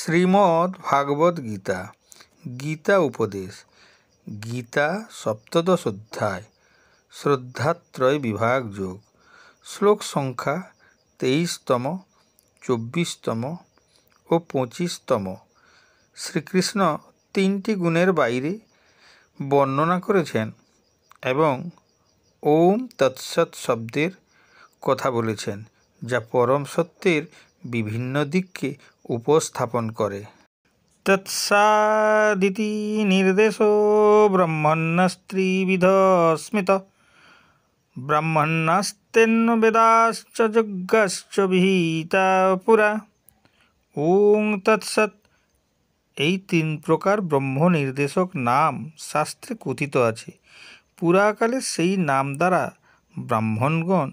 শ্রীমদ্ ভাগবত গীতা, গীতা উপদেশ, গীতা সপ্তদশ অধ্যায়, শ্রদ্ধাত্রয় বিভাগ যোগ। শ্লোক সংখ্যা 23তম, 24তম ও 25তম। শ্রীকৃষ্ণ তিনটি গুণের বাইরে বর্ণনা করেছেন এবং ওম তৎসৎ শব্দের কথা বলেছেন, যা পরম সত্যের বিভিন্ন দিককে উপস্থাপন করে। তৎসাদিতি নির্দেশো ব্রহ্মণ্যস্ত্রিবিধ স্মৃত ব্রাহ্মণ্যস্তেন্ন বেদাশ্চ যজ্ঞশ্চ বিহিতা পুরা। ওং তৎসৎ। এই তিন প্রকার ব্রহ্ম নির্দেশক নাম শাস্ত্রে কথিত আছে। পুরাকালে সেই নাম দ্বারা ব্রাহ্মণগণ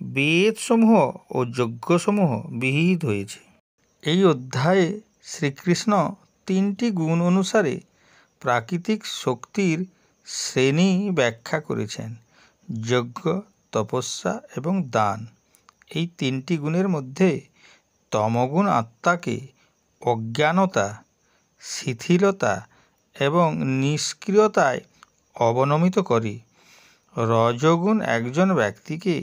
বেদসমূহ ও যজ্ঞসমূহ বিহিত হয়েছে। এই অধ্যায়ে শ্রীকৃষ্ণ তিনটি গুণ অনুসারে প্রাকৃতিক শক্তির শ্রেণী ব্যাখ্যা করেছেন: যজ্ঞ, তপস্যা এবং দান। এই তিনটি গুণের মধ্যে তমগুণ আত্মাকে অজ্ঞানতা, শিথিলতা এবং নিষ্ক্রিয়তায় অবনমিত করে। রজগুণ একজন ব্যক্তিকে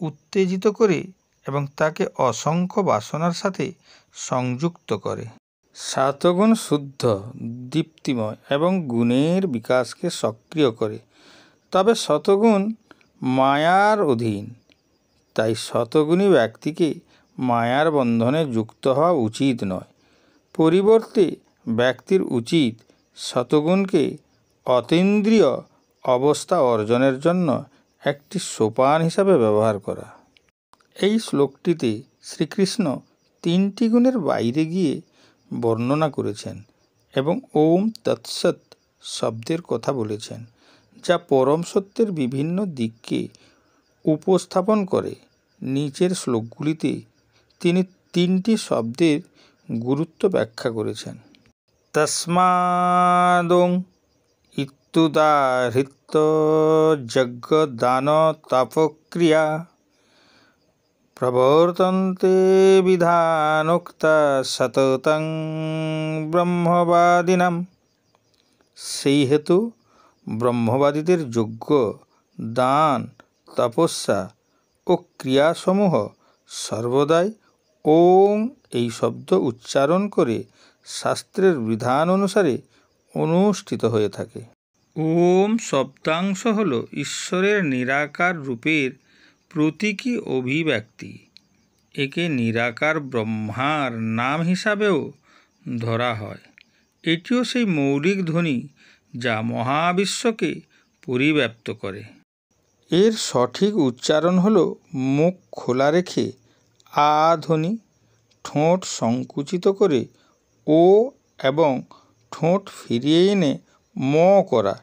উত্তেজিত করে এবং তাকে অসংখ্য বাসনার সাথে সংযুক্ত করে। সাতগুণ শুদ্ধ, দীপ্তিময় এবং গুণের বিকাশকে সক্রিয় করে। তবে শতগুণ মায়ার অধীন, তাই শতগুণী ব্যক্তিকে মায়ার বন্ধনে যুক্ত হওয়া উচিত নয়। পরিবর্তে ব্যক্তির উচিত শতগুণকে অতীন্দ্রিয় অবস্থা অর্জনের জন্য একটি সোপান হিসাবে ব্যবহার করা। এই শ্লোকটিতে শ্রীকৃষ্ণ তিনটি গুণের বাইরে গিয়ে বর্ণনা করেছেন এবং ওম তৎসৎ শব্দের কথা বলেছেন, যা পরম সত্যের বিভিন্ন দিককে উপস্থাপন করে। নিচের শ্লোকগুলিতে তিনি তিনটি শব্দের গুরুত্ব ব্যাখ্যা করেছেন। তস্মাদোং ইত্যুদাহৃত্য যজ্ঞ দান তপক্রিয়া প্রবর্তন্তে বিধানোক্তা সততং ব্রহ্মবাদিনাম। সেই হেতু ব্রহ্মবাদীদের যজ্ঞ, দান, তপস্যা ও ক্রিয়াসমূহ সর্বদাই ওং এই শব্দ উচ্চারণ করে শাস্ত্রের বিধান অনুসারে অনুষ্ঠিত হয়ে থাকে। ওম শব্দাংশ হল ঈশ্বরের নিরাকার রূপের প্রতীকী অভিব্যক্তি। একে নিরাকার ব্রহ্মার নাম হিসাবেও ধরা হয়। এটিও সেই মৌলিক ধ্বনি যা মহাবিশ্বকে পরিব্যাপ্ত করে। এর সঠিক উচ্চারণ হল মুখ খোলা রেখে আ ধ্বনি, ঠোঁট সংকুচিত করে ও এবং ঠোঁট ফিরিয়ে এনে ম করা।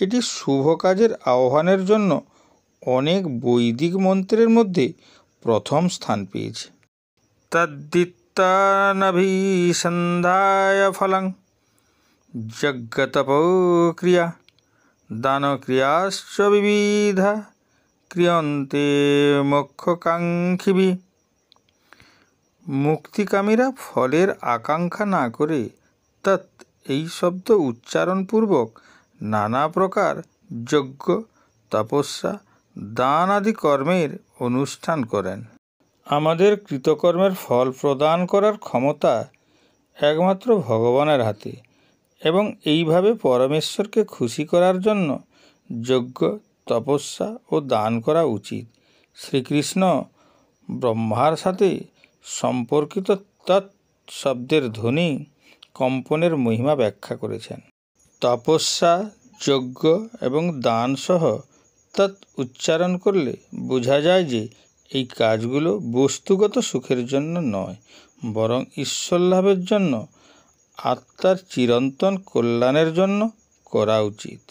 এটি শুভ কাজের আহ্বানের জন্য অনেক বৈদিক মন্ত্রের মধ্যে প্রথম স্থান পেয়েছে। তদ্দিত্তানভিসন্ধায় ফলং যজ্ঞতপক্রিয়া দানক্রিয়াশ্চ বিবিধা ক্রিয়ন্তে মোক্ষকাঙ্ক্ষিভিঃ। মুক্তিকামীরা ফলের আকাঙ্ক্ষা না করে তৎ এই শব্দ উচ্চারণপূর্বক নানা প্রকার যজ্ঞ, তপস্যা, দান আদি কর্মের অনুষ্ঠান করেন। আমাদের কৃতকর্মের ফল প্রদান করার ক্ষমতা একমাত্র ভগবানের হাতে এবং এইভাবে পরমেশ্বরকে খুশি করার জন্য যজ্ঞ, তপস্যা ও দান করা উচিত। শ্রীকৃষ্ণ ব্রহ্মার সাথে সম্পর্কিত তৎ শব্দের ধ্বনি কম্পনের মহিমা ব্যাখ্যা করেছেন। তপস্যা, যজ্ঞ এবং দান সহ তৎ উচ্চারণ করলে বোঝা যায় যে এই কাজগুলো বস্তুগত সুখের জন্য নয়, বরং ঈশ্বর লাভের জন্য, আত্মার চিরন্তন কল্যাণের জন্য করা উচিত।